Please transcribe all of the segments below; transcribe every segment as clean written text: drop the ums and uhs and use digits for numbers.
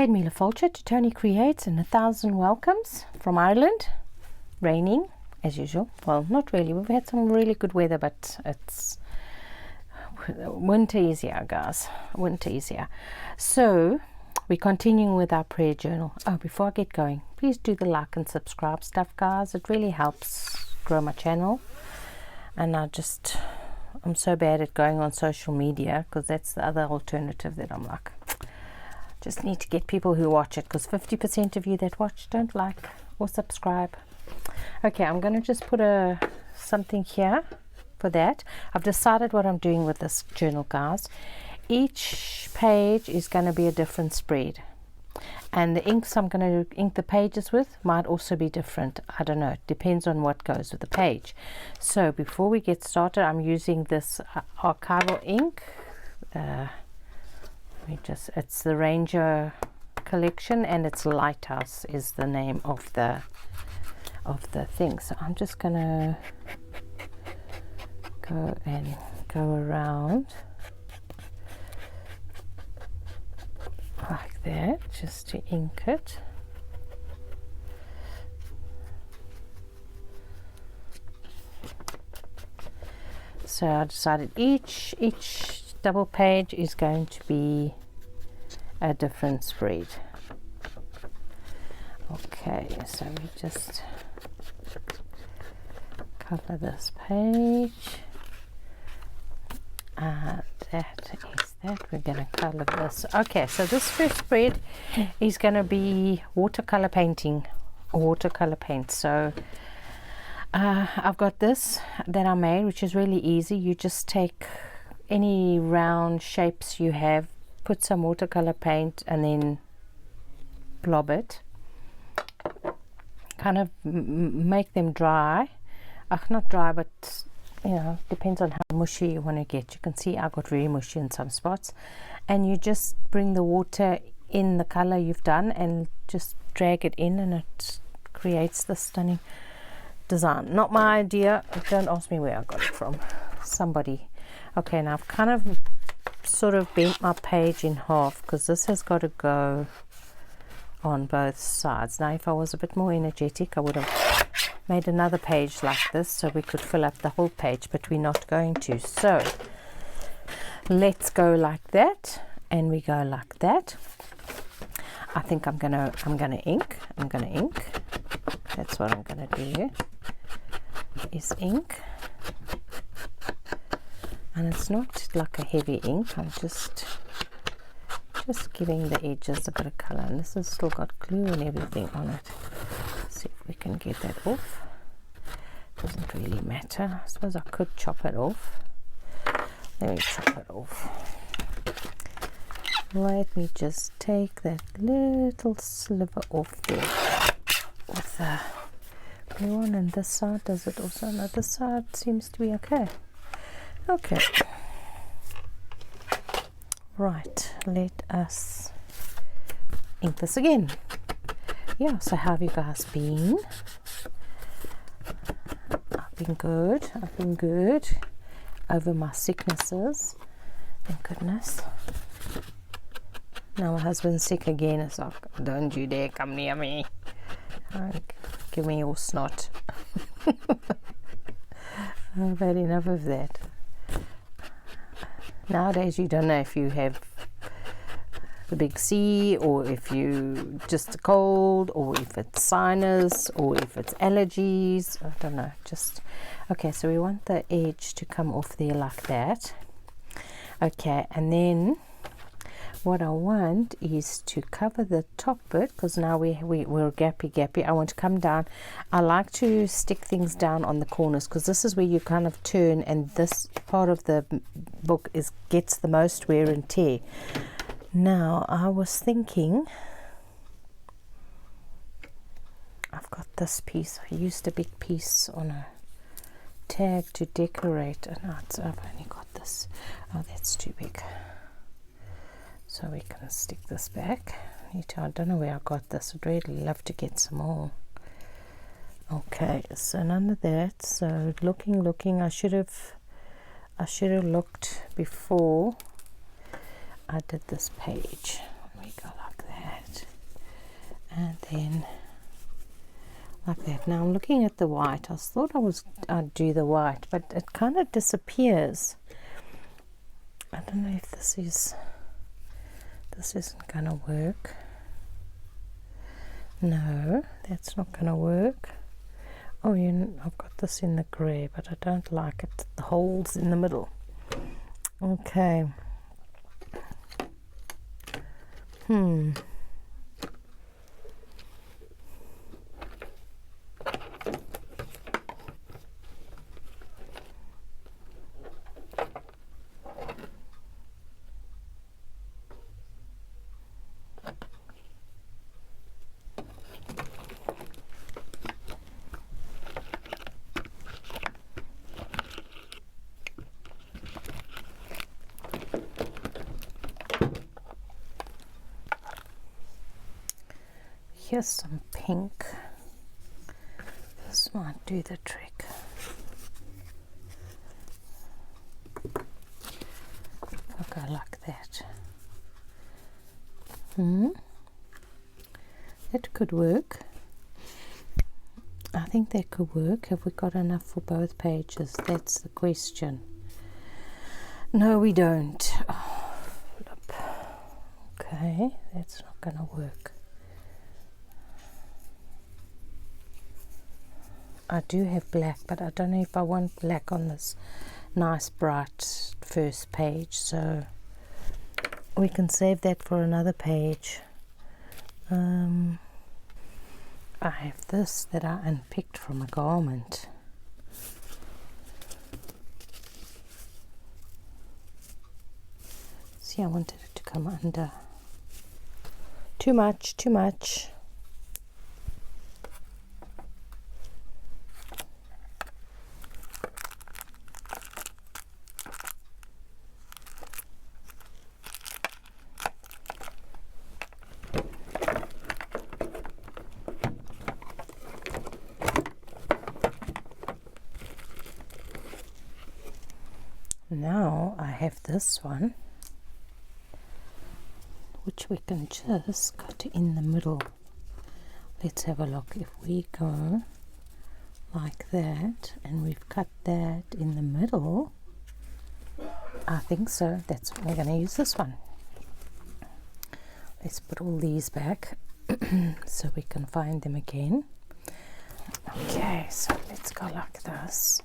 Kate Miller-Fulcher to Toni Creates and 1,000 welcomes from Ireland. Raining as usual. Well, not really. We've had some really good weather, but it's winter is here, guys. Winter is here. So we're continuing with our prayer journal. Oh, before I get going, please do the like and subscribe stuff, guys. It really helps grow my channel. And I'm so bad at going on social media, because that's the other alternative that I'm like, just need to get people who watch it, because 50% of you that watch don't like or subscribe. Okay, I'm going to just put something here for that. I've decided what I'm doing with this journal, guys. Each page is going to be a different spread, and the inks I'm going to ink the pages with might also be different. I don't know, it depends on what goes with the page. So before we get started, I'm using this archival ink. It's the Ranger collection, and it's Lighthouse is the name of the thing. So I'm just gonna go around like that, just to ink it. So I decided each double page is going to be a different spread. Okay, so we just cover this page, and that is that. We're going to color this. Okay, so this first spread is going to be watercolor painting, or watercolor paint. So I've got this that I made, which is really easy. You just take any round shapes you have, put some watercolor paint, and then blob it. Kind of make them dry. Not dry, but you know, depends on how mushy you want to get. You can see I got very mushy in some spots, and you just bring the water in the color you've done and just drag it in, and it creates this stunning design. Not my idea. Don't ask me where I got it from. Somebody. Okay, now I've kind of sort of bent my page in half, because this has got to go on both sides. Now if I was a bit more energetic, I would have made another page like this so we could fill up the whole page, but we're not going to. So let's go like that, and we go like that. I think I'm gonna ink. That's what I'm gonna do, is ink. And it's not like a heavy ink. I'm just giving the edges a bit of color, and this has still got glue and everything on it. Let's see if we can get that off. Doesn't really matter. I suppose I could chop it off. Let me chop it off. Let me just take that little sliver off there with the blue one. And this side, does it also? No, this side seems to be okay. Okay, right, let us ink this again. Yeah, so how have you guys been? I've been good over my sicknesses, thank goodness. Now my husband's sick again. It's like, don't you dare come near me. Give me your snot. I've had enough of that. Nowadays you don't know if you have the big C, or if you just a cold, or if it's sinus, or if it's allergies. I don't know. Just okay, so we want the edge to come off there like that. Okay, and then what I want is to cover the top bit, because now we're gappy. I want to come down. I like to stick things down on the corners, because this is where you kind of turn, and this part of the book gets the most wear and tear. Now I was thinking, I've got this piece. I used a big piece on a tag to decorate, and I've only got this. Oh, that's too big. So we can stick this back. I don't know where I got this. I'd really love to get some more. Okay, so none of that. So looking, I should have looked before I did this page. We go like that. then like that. Now I'm looking at the white. I thought I'd do the white, but it kind of disappears. I don't know if this isn't gonna work. No, that's not gonna work. Oh, I've got this in the grey, but I don't like it. The holes in the middle. Okay. Here's some pink. This might do the trick. I'll go like that. That could work. I think that could work. Have we got enough for both pages? That's the question. No, we don't. Oh, flip. Okay, that's not going to work. I do have black, but I don't know if I want black on this nice bright first page, so we can save that for another page. I have this that I unpicked from a garment. See, I wanted it to come under. Too much, too much. Now I have this one, which we can just cut in the middle. Let's have a look. If we go like that and we've cut that in the middle, I think so. That's we're going to use this one. Let's put all these back so we can find them again. Okay, so let's go like this.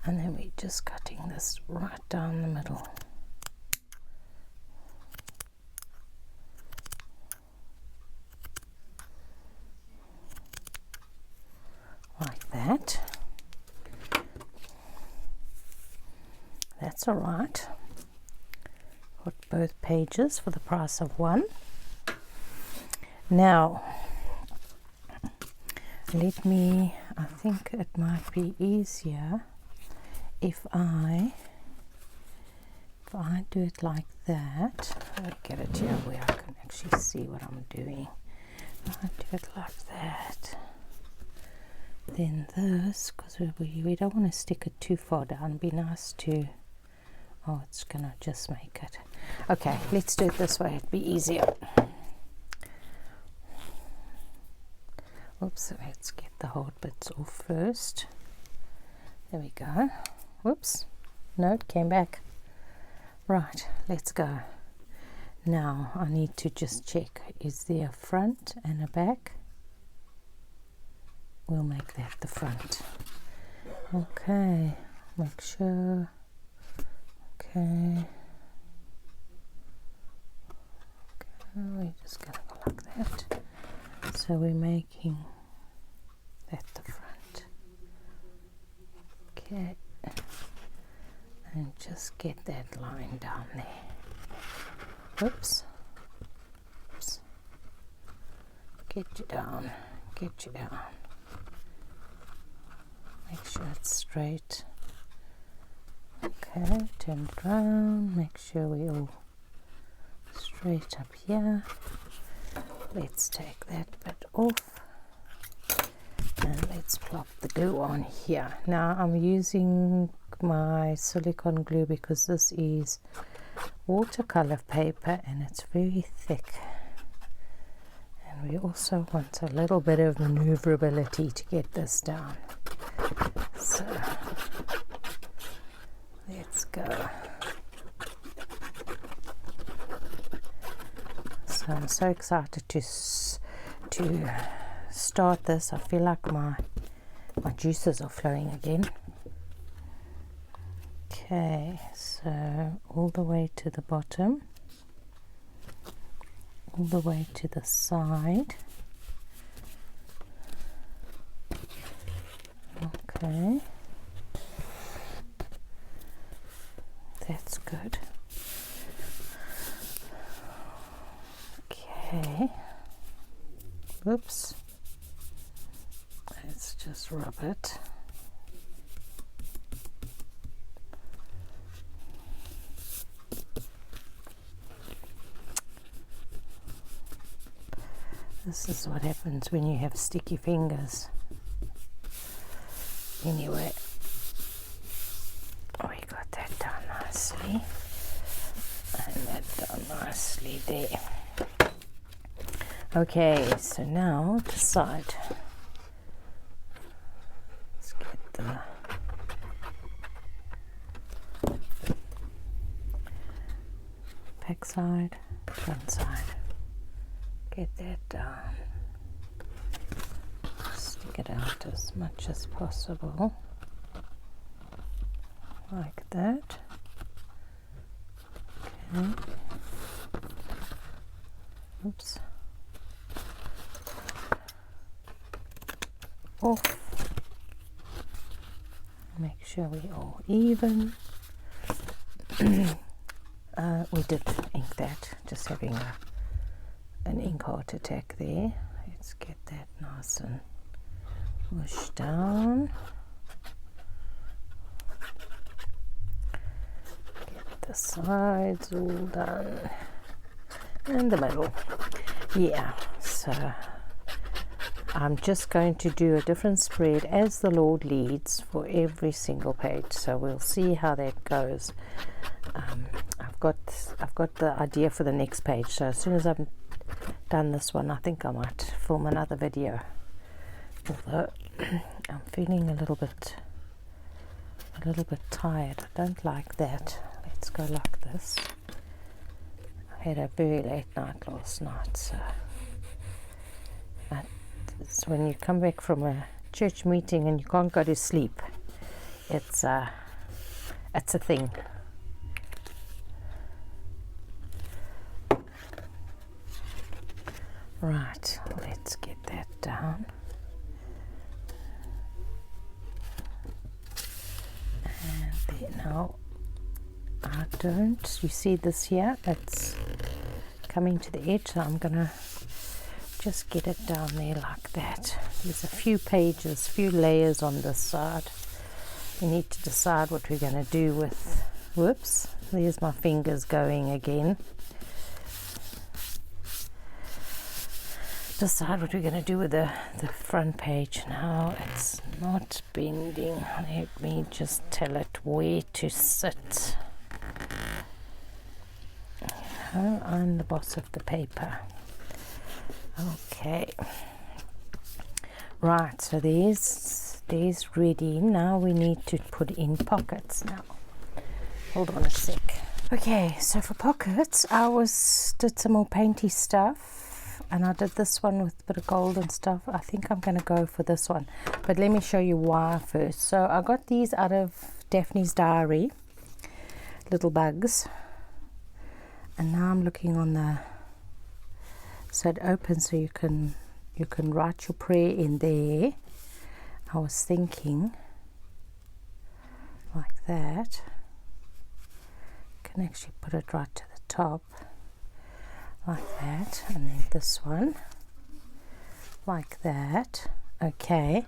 And then we're just cutting this right down the middle. Like that. That's all right. Got both pages for the price of one. Now, I think it might be easier if I do it like that. I'll get it here where I can actually see what I'm doing. If I do it like that, then this, because we don't want to stick it too far down. It'd be nice to, oh, it's gonna just make it. Okay, let's do it this way. It'd be easier. Oops, let's get the hard bits off first. There we go. Whoops, no, it came back. Right, let's go. Now I need to just check, is there a front and a back? We'll make that the front. Okay, make sure. Okay, we're just gonna go like that. So we're making that the front. Okay, and just get that line down there. Oops. Oops. Get you down. Get you down. Make sure it's straight. Okay, turn it around. Make sure we're all straight up here. Let's take that bit off. And let's plop the glue on here. Now I'm using my silicone glue because this is watercolor paper and it's very thick, and we also want a little bit of maneuverability to get this down. So let's go. So I'm so excited to start this. I feel like my juices are flowing again. Okay, so all the way to the bottom, all the way to the side. Okay, that's good. Okay, oops, let's just rub it. This is what happens when you have sticky fingers. Anyway, we got that done nicely, and that done nicely there. Okay, so now the side. Let's get the back side, front side. Get that down. Stick it out as much as possible, like that. Okay. Oops. Off. Make sure we all even. We did ink that, just having an ink heart attack there. Let's get that nice and pushed down. Get the sides all done, and the middle. Yeah, so I'm just going to do a different spread as the Lord leads for every single page, so we'll see how that goes. I've got the idea for the next page, so as soon as I've done this one, I think I might film another video. Although I'm feeling a little bit tired. I don't like that. Let's go like this. I had a very late night last night, so it's when you come back from a church meeting and you can't go to sleep. It's a thing. Right, let's get that down. And there, now I don't, you see this here, it's coming to the edge, so I'm gonna just get it down there like that. There's a few pages, few layers on this side. We need to decide what we're going to do with, whoops, there's my fingers going again. Decide what we're going to do with the front page. Now it's not bending. Let me just tell it where to sit. On the boss of the paper. Okay, right, so there's ready. Now we need to put in pockets. Now hold on a sec. Okay, so for pockets I did some more painty stuff, and I did this one with a bit of gold and stuff. I think I'm going to go for this one, but let me show you why first. So I got these out of Daphne's Diary, little bugs, and now I'm looking on the, so it opens so you can write your prayer in there. I was thinking like that. You can actually put it right to the top like that, and then this one like that. Okay,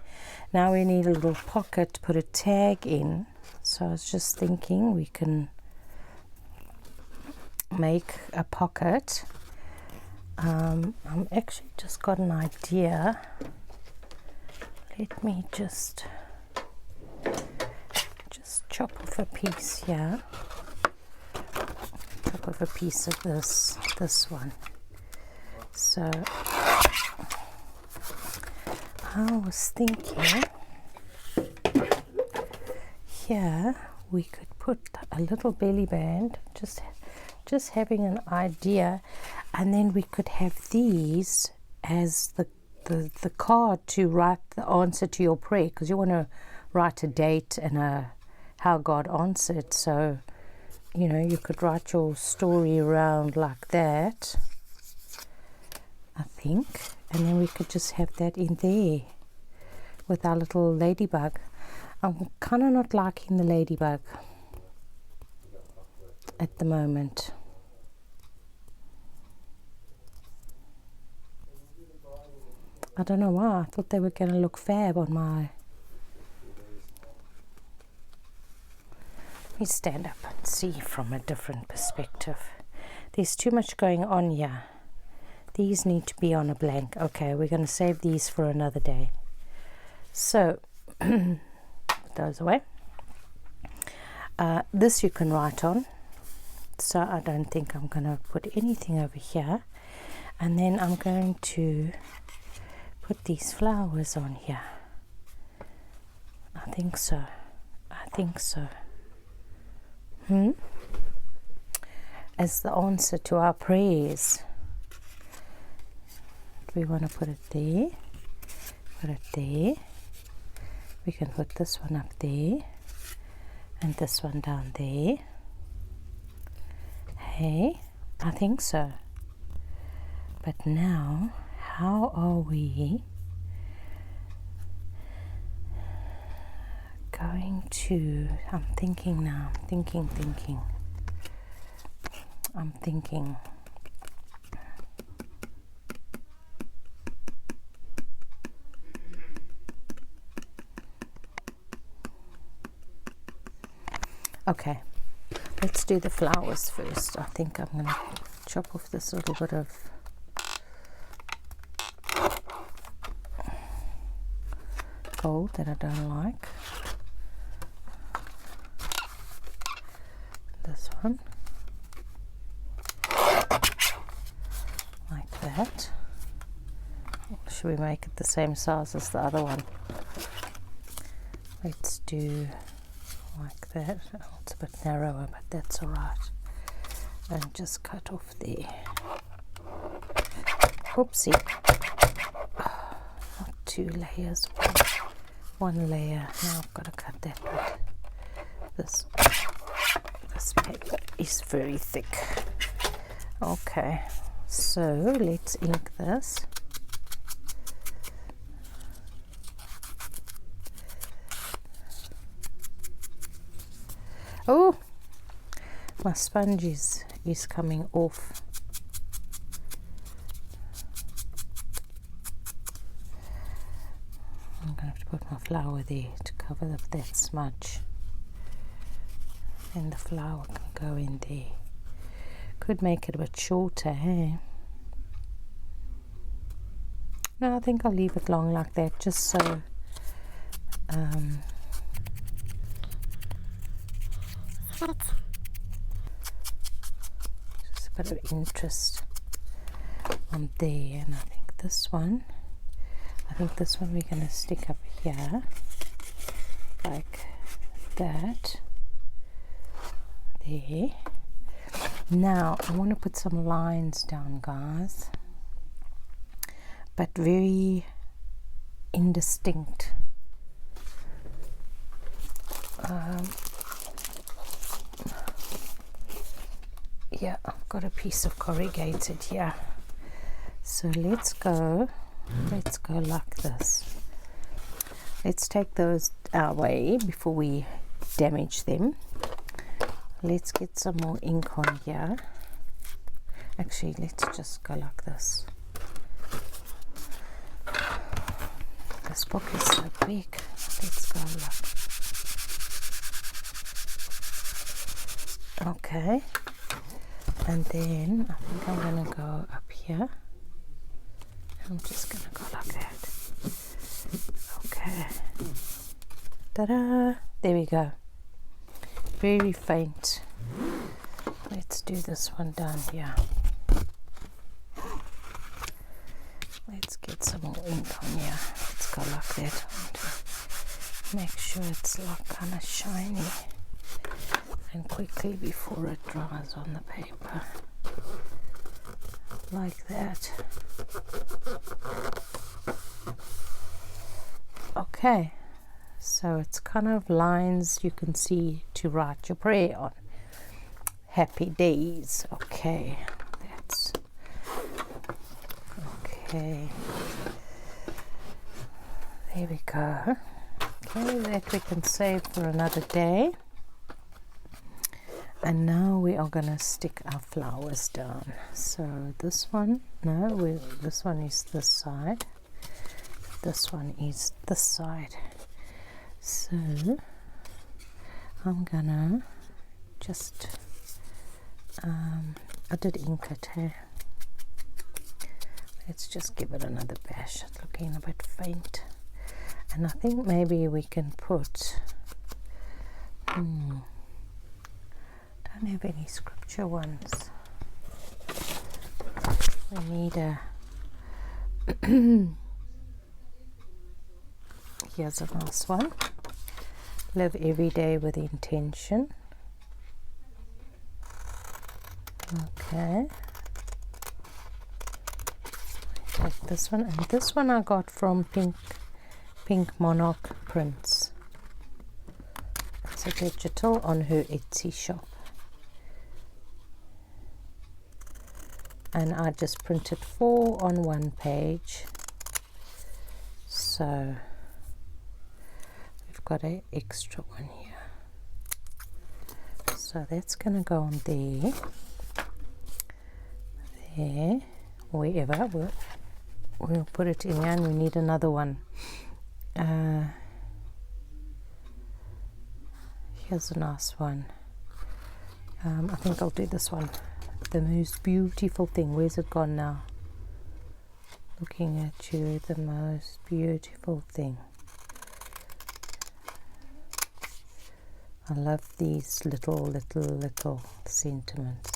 now we need a little pocket to put a tag in. So I was just thinking we can make a pocket. I'm actually just got an idea. let me just chop off a piece here. Chop off a piece of this one. So I was thinking here we could put a little belly band, just having an idea, and then we could have these as the card to write the answer to your prayer, because you want to write a date and how God answered. So you know, you could write your story around like that, I think, and then we could just have that in there with our little ladybug. I'm kind of not liking the ladybug at the moment. I don't know why. I thought they were going to look fab on my... Let me stand up and see from a different perspective. There's too much going on here. These need to be on a blank. Okay, we're going to save these for another day. So, put those away. This you can write on. So I don't think I'm going to put anything over here. And then I'm going to put these flowers on here. I think so. I think so. As the answer to our prayers. We want to put it there. Put it there. We can put this one up there. And this one down there. Hey, I think so. But now, how are we going to... I'm thinking now. I'm thinking. Okay, let's do the flowers first. I think I'm going to chop off this little bit of gold that I don't like. This one. Like that. Should we make it the same size as the other one? Let's do like that. Oh, it's a bit narrower, but that's alright. And just cut off there. Oopsie. Oh, not 2 layers, one layer. Now I've got to cut that bit. This paper is very thick. Okay, so let's ink this. Oh, my sponge is coming off. I'm going to have to put my flower there to cover up that smudge. And the flower can go in there. Could make it a bit shorter, hey? No, I think I'll leave it long like that, just so just a bit of interest on there. And I think this one we're going to stick up here like that. There. Now I want to put some lines down, guys, but very indistinct. Yeah, I've got a piece of corrugated here, so let's go like this. Let's take those away before we damage them. Let's get some more ink on here. Actually, let's just go like this. This book is so big. Let's go like. Okay. And then I think I'm going to go up here. I'm just going to go like that. Okay. Ta-da! There we go. Very faint. Let's do this one down here. Let's get some more ink on here. Let's go like that. Make sure it's like kind of shiny and quickly before it dries on the paper. Like that. Okay. So it's kind of lines you can see to write your prayer on. Happy days. Okay, that's okay. There we go. Okay, that we can save for another day. And now we are gonna stick our flowers down. So this one, no, this one is this side. This one is this side. So I'm gonna just I did ink it here. Let's just give it another bash. It's looking a bit faint, and I think maybe we can put don't have any scripture ones. We need a here's a nice one. Live every day with intention. Okay. Take this one, and this one I got from Pink Monarch Prints. It's a digital on her Etsy shop. And I just printed 4 on one page. So we've got an extra one here. So that's going to go on there. There, wherever we'll put it in here, and we need another one. Here's a nice one. I think I'll do this one. The most beautiful thing. Where's it gone now? Looking at you, the most beautiful thing. I love these little sentiments.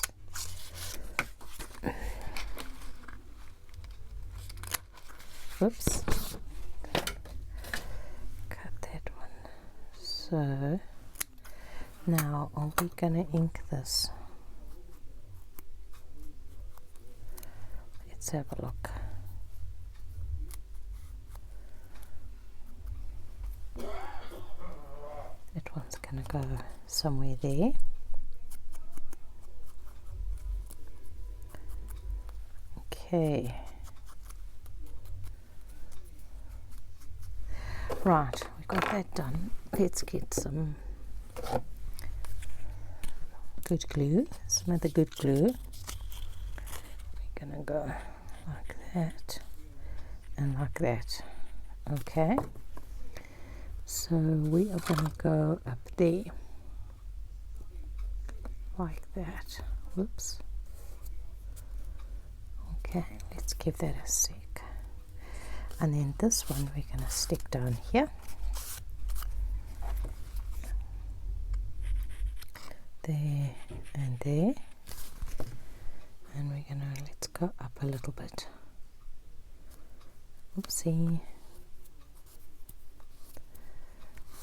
Whoops. Cut that one. So now are we gonna ink this? Let's have a look. That one's gonna go somewhere there. Okay. Right, we got that done. Let's get some good glue, some of the good glue. We're gonna go like that and like that. Okay, so we are gonna go up there like that. Whoops. Okay, let's give that a sec. And then this one we're going to stick down here. There and there. And we're going to, let's go up a little bit. Oopsie.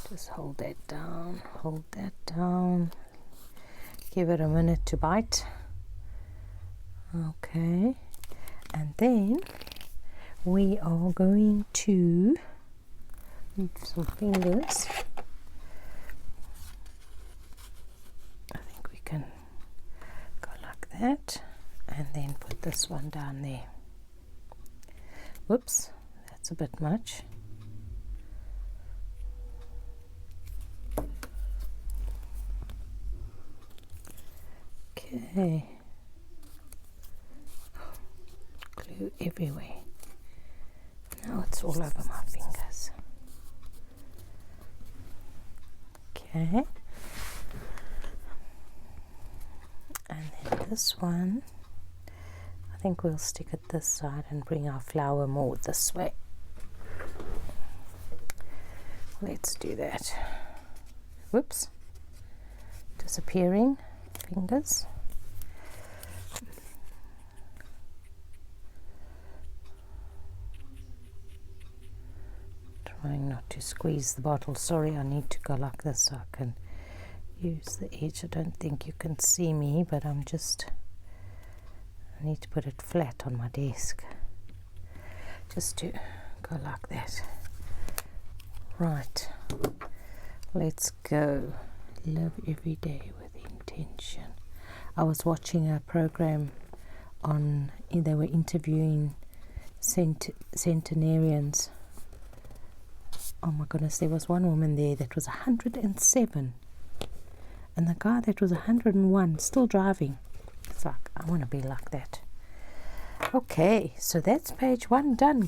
Just hold that down, hold that down. Give it a minute to bite. Okay. And then we are going to use some fingers. I think we can go like that and then put this one down there. Whoops, that's a bit much. Okay. Glue everywhere. Now it's all over my fingers. Okay. And then this one, I think we'll stick it this side and bring our flower more this way. let's do that. Whoops, disappearing fingers. Trying not to squeeze the bottle. Sorry, I need to go like this so I can use the edge. I don't think you can see me, but I need to put it flat on my desk. Just to go like that. Right, let's go. Live every day with intention. I was watching a program on, they were interviewing centenarians. Oh my goodness, there was one woman there that was 107, and the guy that was 101 still driving. It's like, I want to be like that. Okay, so that's page 1 done.